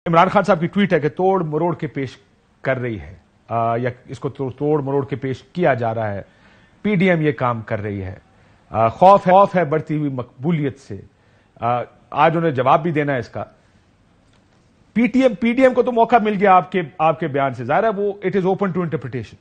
इमरान खान साहब की ट्वीट है कि तोड़ मरोड़ के पेश कर रही है या इसको तोड़ मरोड़ के पेश किया जा रहा है। पीडीएम ये काम कर रही है। खौफ है बढ़ती हुई मकबूलियत से। आज उन्हें जवाब भी देना है इसका। पीडीएम को तो मौका मिल गया आपके बयान से, जाहिर है वो it is open to interpretation.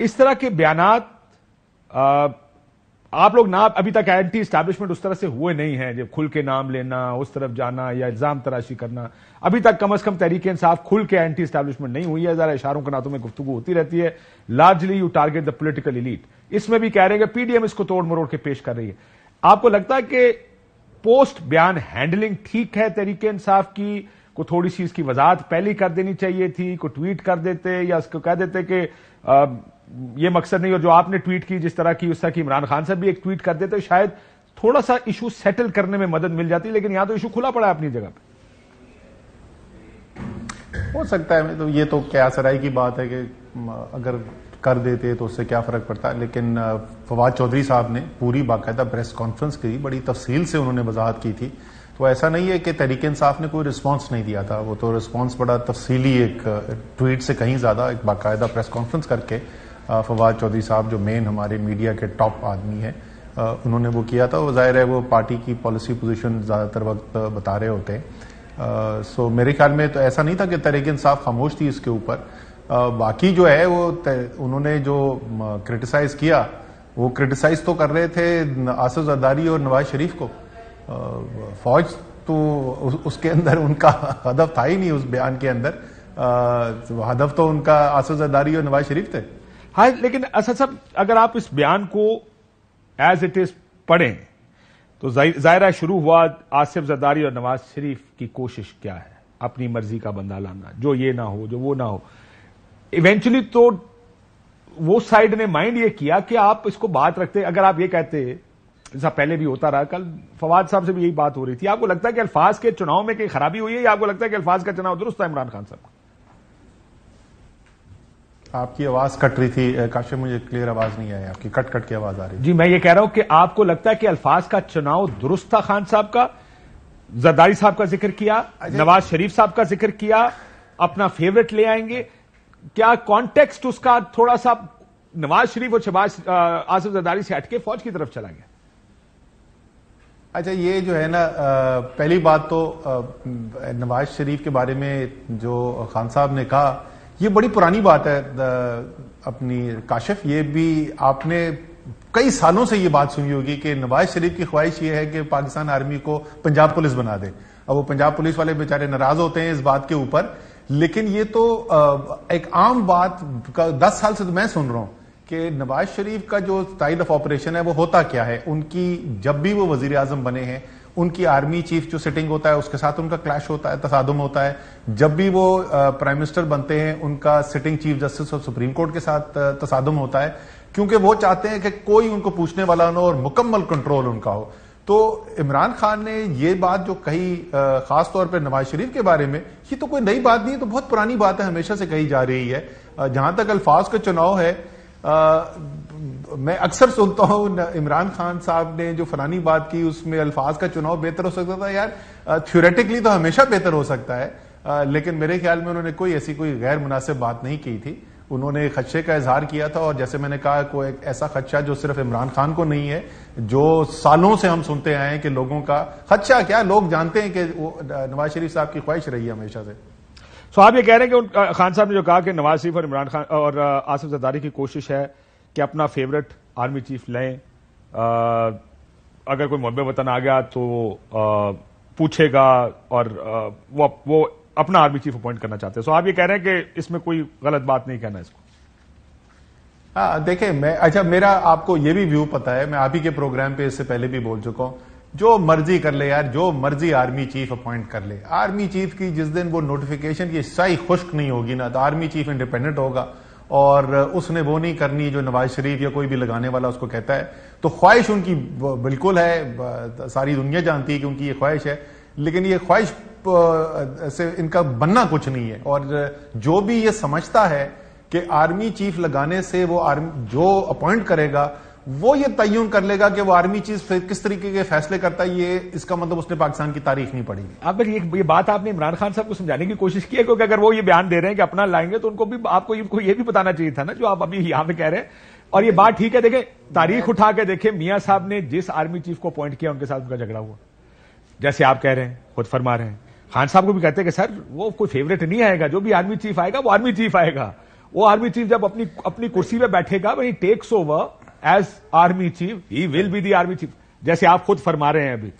इस तरह के बयानात आप लोग ना अभी तक एंटी एस्टैब्लिशमेंट उस तरह से हुए नहीं हैं, जब खुल के नाम लेना, उस तरफ जाना या इल्जाम तराशी करना। अभी तक कम से कम तहरीक इंसाफ खुल के एंटी एस्टैब्लिशमेंट नहीं हुई है। जरा इशारों के नातों में गुफ्तगू होती रहती है। Largely you target the political elite. इसमें भी कह रहे हैं कि पीडीएम इसको तोड़ मरोड़ के पेश कर रही है। आपको लगता है कि पोस्ट बयान हैंडलिंग ठीक है तहरीक इंसाफ की? को थोड़ी सी इसकी वजाहत पहले कर देनी चाहिए थी? को ट्वीट कर देते या उसको कह देते कि ये मकसद नहीं, और जो आपने ट्वीट की जिस तरह की उस तरह की इमरान खान साहब भी एक ट्वीट कर देते, शायद थोड़ा सा इशू सेटल करने में मदद मिल जाती। लेकिन यहां तो इशू खुला पड़ा है अपनी जगह पे। हो सकता है, तो ये तो क्या सराय की बात है कि अगर कर देते तो उससे क्या फर्क पड़ता है। लेकिन फवाद चौधरी साहब ने पूरी बाकायदा प्रेस कॉन्फ्रेंस की, बड़ी तफसील से उन्होंने वजाहत की थी। तो ऐसा नहीं है कि तहरीक इंसाफ ने कोई रिस्पांस नहीं दिया था। वो तो रिस्पांस बड़ा तफसीली एक ट्वीट से कहीं ज्यादा एक बाकायदा प्रेस कॉन्फ्रेंस करके फवाद चौधरी साहब जो मेन हमारे मीडिया के टॉप आदमी हैं, उन्होंने वो किया था। वो जाहिर है वो पार्टी की पॉलिसी पोजीशन ज्यादातर वक्त बता रहे होते हैं। सो मेरे ख्याल में तो ऐसा नहीं था कि तहरीक इंसाफ खामोश थी इसके ऊपर। बाकी जो है वो उन्होंने जो क्रिटिसाइज किया, वो क्रिटिसाइज तो कर रहे थे आसिफ जरदारी और नवाज शरीफ को। फौज तो उसके अंदर उनका हदफ था ही नहीं। उस बयान के अंदर हदफ तो उनका आसिफ जरदारी और नवाज शरीफ थे। हाँ, लेकिन असद साहब अगर आप इस बयान को एज इट इज पढ़ें तो जाहिर है शुरू हुआ आसिफ जरदारी और नवाज शरीफ की कोशिश क्या है, अपनी मर्जी का बंदा लाना, जो ये ना हो, जो वो ना हो। इवेंचुअली तो वो साइड ने माइंड ये किया कि आप इसको बात रखते, अगर आप ये कहते, जैसा पहले भी होता रहा, कल फवाद साहब से भी यही बात हो रही थी, आपको लगता है कि अल्फाज के चुनाव में कहीं खराबी हुई है या आपको लगता है कि अल्फाज का चुनाव दुरुस्त था इमरान खान साहब? आपकी आवाज कट रही थी काशिफ, मुझे क्लियर आवाज नहीं आई आपकी, कट कट की आवाज आ रही जी। मैं ये कह रहा हूं कि आपको लगता है कि अल्फाज का चुनाव दुरुस्त था खान साहब का? जरदारी साहब का जिक्र किया, नवाज शरीफ साहब का जिक्र किया, अपना फेवरेट ले आएंगे, क्या कॉन्टेक्स्ट उसका थोड़ा सा नवाज शरीफ और आसिफ जरदारी से हटके फौज की तरफ चला गया? अच्छा, ये जो है ना, पहली बात तो नवाज शरीफ के बारे में जो खान साहब ने कहा, ये बड़ी पुरानी बात है अपनी काशिफ। ये भी आपने कई सालों से ये बात सुनी होगी कि नवाज शरीफ की ख्वाहिश ये है कि पाकिस्तान आर्मी को पंजाब पुलिस बना दे। अब वो पंजाब पुलिस वाले बेचारे नाराज होते हैं इस बात के ऊपर, लेकिन ये तो एक आम बात 10 साल से तो मैं सुन रहा हूं कि नवाज शरीफ का जो स्टाइल ऑफ ऑपरेशन है वो होता क्या है। उनकी जब भी वो वजीर आजम बने हैं, उनकी आर्मी चीफ जो सिटिंग होता है उसके साथ उनका क्लैश होता है, तसादुम होता है। जब भी वो प्राइम मिनिस्टर बनते हैं, उनका sitting chief justice of supreme court के साथ तसादुम होता है, क्योंकि वो चाहते हैं कि कोई उनको पूछने वाला ना हो और मुकम्मल कंट्रोल उनका हो। तो इमरान खान ने ये बात जो कही खास तौर पर नवाज शरीफ के बारे में, ये तो कोई नई बात नहीं है, तो बहुत पुरानी बात है, हमेशा से कही जा रही है। जहां तक अल्फाज का चुनाव है, मैं अक्सर सुनता हूं इमरान खान साहब ने जो फलानी बात की उसमें अल्फाज का चुनाव बेहतर हो सकता था। यार थ्योरेटिकली तो हमेशा बेहतर हो सकता है, लेकिन मेरे ख्याल में उन्होंने कोई ऐसी कोई गैर मुनासिब बात नहीं की थी। उन्होंने खदशे का इजहार किया था, और जैसे मैंने कहा, कोई एक ऐसा खदशा जो सिर्फ इमरान खान को नहीं है, जो सालों से हम सुनते आए हैं कि लोगों का खदशा क्या, लोग जानते हैं कि वो नवाज शरीफ साहब की ख्वाहिश रही है हमेशा से। तो आप ये कह रहे हैं कि खान साहब ने जो कहा कि नवाज शरीफ और इमरान खान और आसिफ जरदारी की कोशिश है कि अपना फेवरेट आर्मी चीफ लें, अगर कोई मुहब्बे वतन आ गया तो पूछेगा, और वो अपना आर्मी चीफ अपॉइंट करना चाहते हैं। तो आप ये कह रहे हैं कि इसमें कोई गलत बात नहीं कहना इसको? हाँ, देखिए, मेरा आपको ये भी व्यू पता है, मैं आप ही के प्रोग्राम पे इससे पहले भी बोल चुका हूं, जो मर्जी कर ले यार, जो मर्जी आर्मी चीफ अपॉइंट कर ले। आर्मी चीफ की जिस दिन वो नोटिफिकेशन की स्याही खुश्क नहीं होगी ना, तो आर्मी चीफ इंडिपेंडेंट होगा, और उसने वो नहीं करनी जो नवाज शरीफ या कोई भी लगाने वाला उसको कहता है। तो ख्वाहिश उनकी बिल्कुल है, सारी दुनिया जानती है कि उनकी ये ख्वाहिश है, लेकिन ये ख्वाहिश से इनका बनना कुछ नहीं है। और जो भी ये समझता है कि आर्मी चीफ लगाने से वो आर्मी जो अपॉइंट करेगा वो ये तयन कर लेगा कि वो आर्मी चीफ किस तरीके के फैसले करता है, ये इसका मतलब उसने पाकिस्तान की तारीख नहीं पढ़ी। अब ये बात आपने इमरान खान साहब को समझाने की कोशिश की है, क्योंकि अगर वो ये बयान दे रहे हैं कि अपना लाएंगे तो उनको भी आपको ये भी बताना चाहिए था ना, जो आप अभी यहां पे कह रहे हैं। और ये बात ठीक है, देखें तारीख उठा के देखें, मियां साहब ने जिस आर्मी चीफ को अपॉइंट किया उनके साथ उनका झगड़ा हुआ, जैसे आप कह रहे हैं, खुद फरमा रहे हैं। खान साहब को भी कहते हैं कि सर वो कोई फेवरेट नहीं आएगा, जो भी आर्मी चीफ आएगा वो आर्मी चीफ आएगा। वो आर्मी चीफ जब अपनी कुर्सी पे बैठेगा, वही takes over as army chief, he will be the army chief, जैसे आप खुद फरमा रहे हैं अभी।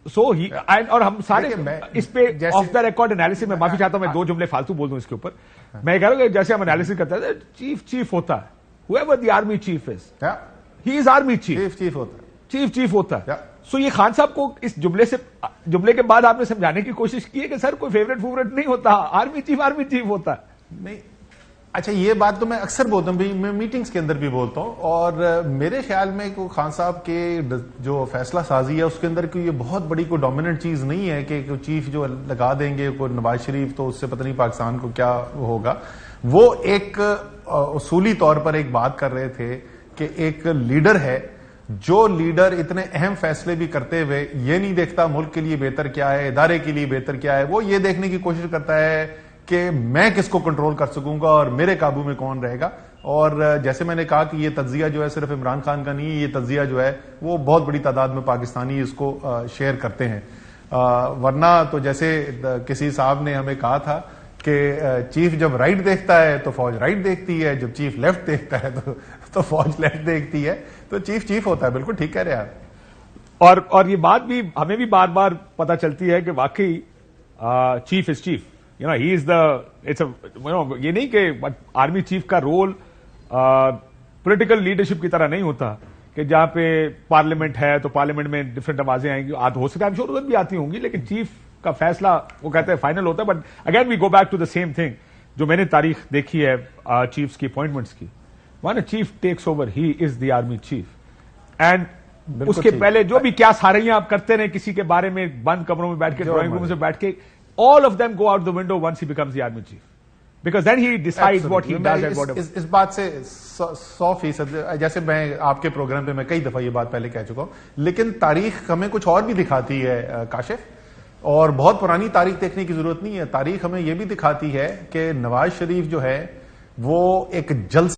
सो ही और हम सारे इस पे ऑफ द रिकॉर्ड एनालिसिस में, माफी चाहता हूं मैं 2 जुमले फालतू बोल दूं इसके ऊपर। मैं कह रहा हूं जैसे हम एनालिसिस करते हैं, चीफ होता है, whoever the army chief is, he is army chief, chief होता है। सो ये खान साहब को इस जुमले के बाद आपने समझाने की कोशिश की है कि सर कोई फेवरेट नहीं होता, आर्मी चीफ होता है। नहीं, अच्छा ये बात तो मैं अक्सर बोलता हूँ, मैं मीटिंग्स के अंदर भी बोलता हूँ, और मेरे ख्याल में को खान साहब के जो फैसला साजी है उसके अंदर कोई ये बहुत बड़ी कोई डोमिनेंट चीज नहीं है कि चीफ जो लगा देंगे कोई नवाज शरीफ, तो उससे पता नहीं पाकिस्तान को क्या होगा। वो एक उसूली तौर पर एक बात कर रहे थे कि एक लीडर है, जो लीडर इतने अहम फैसले भी करते हुए ये नहीं देखता मुल्क के लिए बेहतर क्या है, इदारे के लिए बेहतर क्या है, वो ये देखने की कोशिश करता है कि मैं किसको कंट्रोल कर सकूंगा और मेरे काबू में कौन रहेगा। और जैसे मैंने कहा कि ये तज्जिया जो है सिर्फ इमरान खान का नहीं, ये तज्जिया जो है वो बहुत बड़ी तादाद में पाकिस्तानी इसको शेयर करते हैं। वरना तो जैसे किसी साहब ने हमें कहा था कि चीफ जब राइट देखता है तो फौज राइट देखती है, जब चीफ लेफ्ट देखता है तो फौज लेफ्ट देखती है। तो चीफ होता है, बिल्कुल ठीक कह रहे हैं आप। और ये बात भी हमें भी बार बार पता चलती है कि वाकई chief is chief, he is it's ये नहीं कि आर्मी चीफ का रोल पॉलिटिकल लीडरशिप की तरह नहीं होता कि जहां पे पार्लियामेंट है तो पार्लियामेंट में डिफरेंट आवाजें आएंगी, हो सकता है श्योर उधर भी आती होंगी, लेकिन चीफ का फैसला वो कहते हैं फाइनल होता है। But again we go back to the same thing, जो मैंने तारीख देखी है चीफ्स की अपॉइंटमेंट्स की, one chief takes over, he is the army chief. And उसके पहले जो भी क्या सारियां आप करते रहे किसी के बारे में, बंद कमरों में बैठ के, ड्राइंग रूम में बैठ के, all of them go out the window once he becomes the army chief, because then he decides what he does and whatever. इस बात से 100%, जैसे मैं आपके प्रोग्राम पे मैं कई दफा ये बात पहले कह चुका हूं, लेकिन तारीख हमें कुछ और भी दिखाती है काशिफ, और बहुत पुरानी तारीख देखने की जरूरत नहीं है। तारीख हमें यह भी दिखाती है कि नवाज शरीफ जो है वो एक जल्द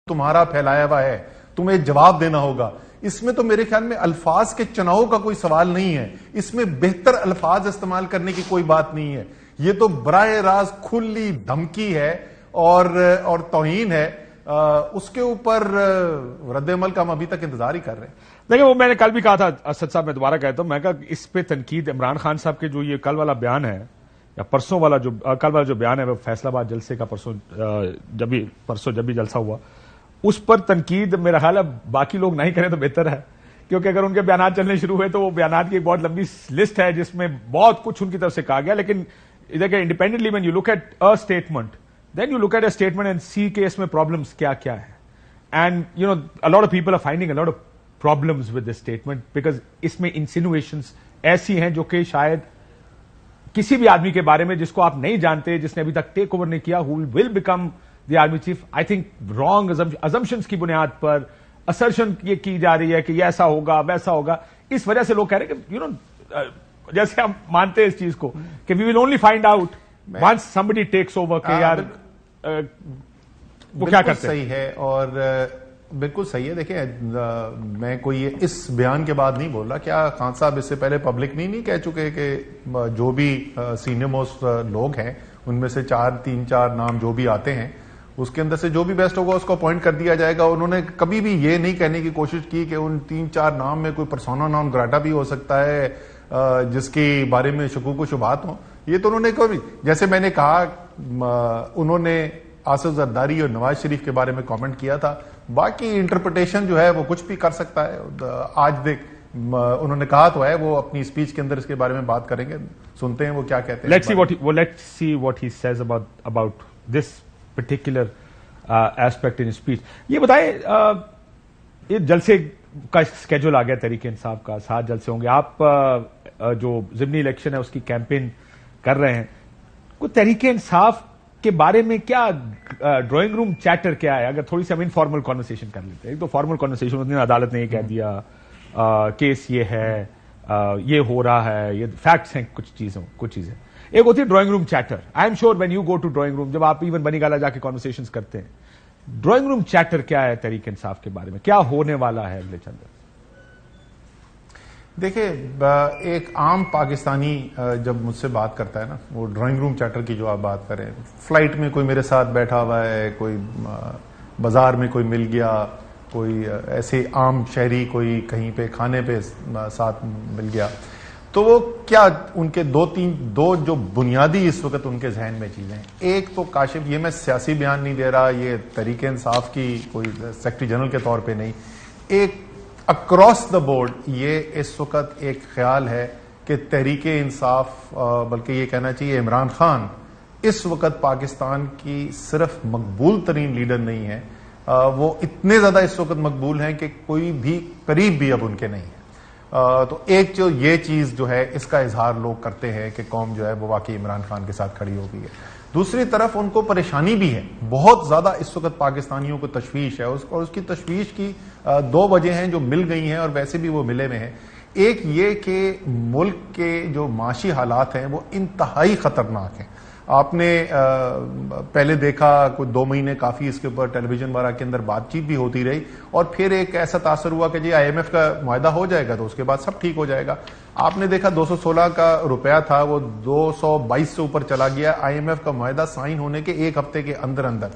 तुम्हारा फैलाया हुआ है, तुम्हें जवाब देना होगा। इसमें तो मेरे ख्याल में अल्फाज के चुनाव का कोई सवाल नहीं है, इसमें बेहतर अल्फाज इस्तेमाल करने की कोई बात नहीं है। ये तो बराह रास्त खुली धमकी है और तौहीन है। उसके ऊपर रद्द-ए-अमल का हम अभी तक इंतजार ही कर रहे हैं। देखिए, वो मैंने कल भी कहा था, असद साहब मैं दोबारा कहता हूं, मैं कहा इस पे तनकीद इमरान खान साहब के जो ये कल वाला बयान है या परसों वाला जो कल वाला जो बयान है वो फैसलाबाद जलसे का परसों जब भी जलसा हुआ, उस पर तनकीद मेरा ख्याल है बाकी लोग नहीं करें तो बेहतर है, क्योंकि अगर उनके बयान चलने शुरू हुए तो वो बयान की एक बहुत लंबी लिस्ट है जिसमें बहुत कुछ उनकी तरफ से कहा गया। लेकिन देखिए, independently when you look at a statement, then you look at a statement and see के इसमें प्रॉब्लम्स क्या क्या है। And a lot of people are finding a lot of problems with this statement, because इसमें insinuations ऐसी हैं जो कि शायद किसी भी आदमी के बारे में जिसको आप नहीं जानते, जिसने अभी तक टेक ओवर नहीं किया, who will become the army chief, I think wrong assumptions की बुनियाद पर असर्शन ये की जा रही है कि ये ऐसा होगा वैसा होगा। इस वजह से लोग कह रहे हैं कि जैसे हम मानते हैं इस चीज को कि we will only find out once somebody takes over के यार वो क्या करते हैं। सही है और बिल्कुल सही है। देखिए, मैं कोई इस बयान के बाद नहीं बोल रहा। क्या खान साहब इससे पहले पब्लिक नहीं कह चुके कि जो भी सीनियर मोस्ट लोग हैं उनमें से 3-4 नाम जो भी आते हैं उसके अंदर से जो भी बेस्ट होगा उसको अपॉइंट कर दिया जाएगा। उन्होंने कभी भी ये नहीं कहने की कोशिश की कि उन 3-4 नाम में कोई पर्सोना नॉन ग्राटा भी हो सकता है जिसके बारे में शकूक व शुबहात हो। ये तो उन्होंने कभी, जैसे मैंने कहा, उन्होंने आसिफ जरदारी और नवाज शरीफ के बारे में कमेंट किया था। बाकी इंटरप्रिटेशन जो है वो कुछ भी कर सकता है। आज देख, उन्होंने कहा तो है, वो अपनी स्पीच के अंदर इसके बारे में बात करेंगे, सुनते हैं वो क्या कहते हैं। Let's see what he says about this particular aspect in speech. ये बताएं, ये जलसे का स्केड्यूल आ गया तहरीक इंसाफ का, 7 जलसे होंगे। आप जो ज़िमनी इलेक्शन है उसकी कैंपेन कर रहे हैं, कोई तहरीक इंसाफ के बारे में क्या ड्राइंग रूम चैटर क्या है? अगर थोड़ी सी हम इनफॉर्मल कॉन्वर्सेशन कर लेते हैं। एक तो फॉर्मल कॉन्वर्सेशन होती है, अदालत ने ये कह दिया, केस ये है, ये हो रहा है, ये फैक्ट्स हैं, कुछ चीजें। एक होती है drawing room chatter. I am sure when you go to drawing room, जब आप इवन बनीगाला जाके कॉन्वर्सेशंस करते हैं, ड्राइंग रूम चैटर क्या है तहरीक इंसाफ के बारे में, क्या होने वाला है अगले चंद? देखिए, एक आम पाकिस्तानी जब मुझसे बात करता है ना, वो ड्राइंग रूम चैटर की जो आप बात करें, फ्लाइट में कोई मेरे साथ बैठा हुआ है, कोई बाजार में कोई मिल गया, कोई ऐसे आम शहरी कोई कहीं पे खाने पे साथ मिल गया, तो वो क्या उनके दो जो बुनियादी इस वक्त उनके जहन में चीजें हैं। एक तो काशिफ, ये मैं सियासी बयान नहीं दे रहा, ये तहरीक इंसाफ की कोई सेक्रेटरी जनरल के तौर पे नहीं, एक अक्रॉस द बोर्ड ये इस वक्त एक ख्याल है कि तहरीक इंसाफ, बल्कि ये कहना चाहिए इमरान खान इस वक्त पाकिस्तान की सिर्फ मकबूल तरीन लीडर नहीं है, वो इतने ज्यादा इस वक्त मकबूल हैं कि कोई भी करीब भी अब उनके नहीं है। तो एक जो ये चीज जो है, इसका इजहार लोग करते हैं कि कौम जो है वो वाकई इमरान खान के साथ खड़ी हो गई है। दूसरी तरफ उनको परेशानी भी है, बहुत ज्यादा इस वक्त पाकिस्तानियों को तशवीश है, और उसकी तशवीश की दो वजह हैं जो मिल गई हैं और वैसे भी वो मिले हुए हैं। एक ये कि मुल्क के जो माशी हालात हैं वो इंतहाई खतरनाक हैं। आपने पहले देखा कुछ 2 महीने काफी इसके ऊपर टेलीविजन वगैरह के अंदर बातचीत भी होती रही, और फिर एक ऐसा तासर हुआ कि जी IMF का मुआहदा हो जाएगा तो उसके बाद सब ठीक हो जाएगा। आपने देखा 216 का रुपया था, वो 222 से ऊपर चला गया IMF का मुआहदा साइन होने के 1 हफ्ते के अंदर अंदर।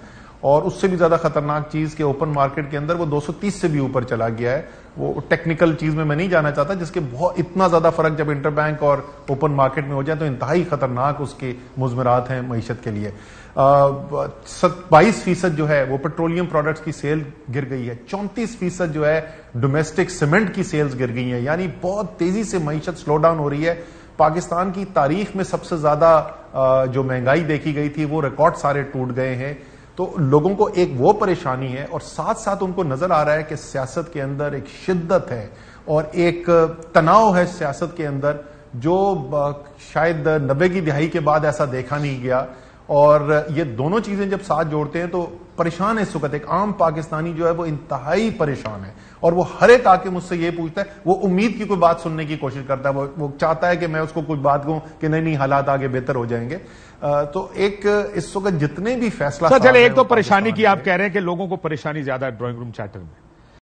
और उससे भी ज्यादा खतरनाक चीज के ओपन मार्केट के अंदर वो 230 से भी ऊपर चला गया है। वो टेक्निकल चीज में मैं नहीं जाना चाहता, जिसके बहुत इतना ज्यादा फर्क जब इंटरबैंक और ओपन मार्केट में हो जाए तो इंतहाई खतरनाक उसके मुजमरात हैं मईशत के लिए। 22% जो है वो पेट्रोलियम प्रोडक्ट्स की सेल गिर गई है, 34% जो है डोमेस्टिक सीमेंट की सेल्स गिर गई है, यानी बहुत तेजी से मईशत स्लो डाउन हो रही है। पाकिस्तान की तारीख में सबसे ज्यादा जो महंगाई देखी गई थी वो रिकॉर्ड सारे टूट गए हैं। तो लोगों को एक वो परेशानी है, और साथ साथ उनको नजर आ रहा है कि सियासत के अंदर एक शिद्दत है और एक तनाव है सियासत के अंदर, जो शायद 90 की दिहाई के बाद ऐसा देखा नहीं गया। और ये दोनों चीजें जब साथ जोड़ते हैं तो परेशान है इस वक्त। एक आम पाकिस्तानी जो है वो इंतहाई परेशान है, और वो हर एक आके मुझसे ये पूछता है, वो उम्मीद की कोई बात सुनने की कोशिश करता है, वो चाहता है कि मैं उसको कुछ बात कहूं कि नहीं हालात आगे बेहतर हो जाएंगे। तो एक इस वक्त जितने भी फैसला, चले, एक तो परेशानी की आप कह रहे हैं कि लोगों को परेशानी ज्यादा है ड्राइंग रूम चैटर में,